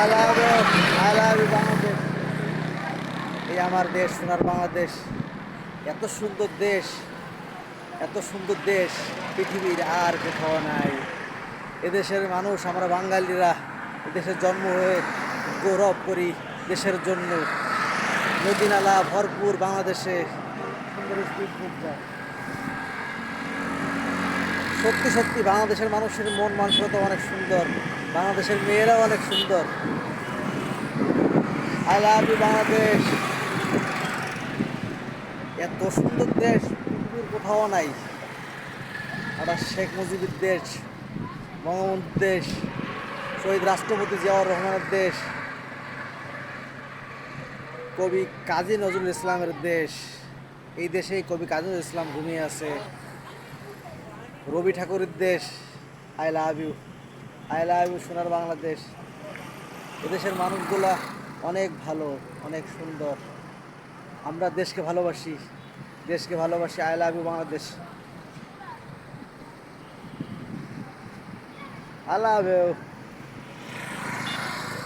I love you, I love you Bangladesh. এই আমার দেশ, সোনার বাংলাদেশ। এত সুন্দর দেশ, এত সুন্দর দেশ পৃথিবীর আর কোথাও নাই। এদেশের মানুষ, আমরা বাঙালিরা এদেশের জন্ম হয়ে গৌরব করি দেশের জন্য। নদী নালা ভরপুর বাংলাদেশে, সুন্দর স্পিড বোট যায়। সত্যি সত্যি বাংলাদেশের মানুষের মন মানসিকতা অনেক সুন্দর, বাংলাদেশের মেয়েরাও অনেক সুন্দর। I love you Bangladesh. এত সুন্দর দেশ পৃথিবীর কোথাও নাই। এটা শেখ মুজিবের দেশ, বঙ্গবন্ধুর দেশ, শহীদ রাষ্ট্রপতি জিয়াউর রহমানের দেশ, কবি কাজী নজরুল ইসলামের দেশ। এই দেশেই কবি কাজী নজরুল ইসলাম ঘুমিয়ে আছে। রবি ঠাকুরের দেশ। I love you, I love you সোনার বাংলাদেশ। এদেশের মানুষগুলা অনেক ভালো, অনেক সুন্দর। আমরা দেশকে ভালোবাসি, দেশকে ভালোবাসি। I love you Bangladesh, I love you.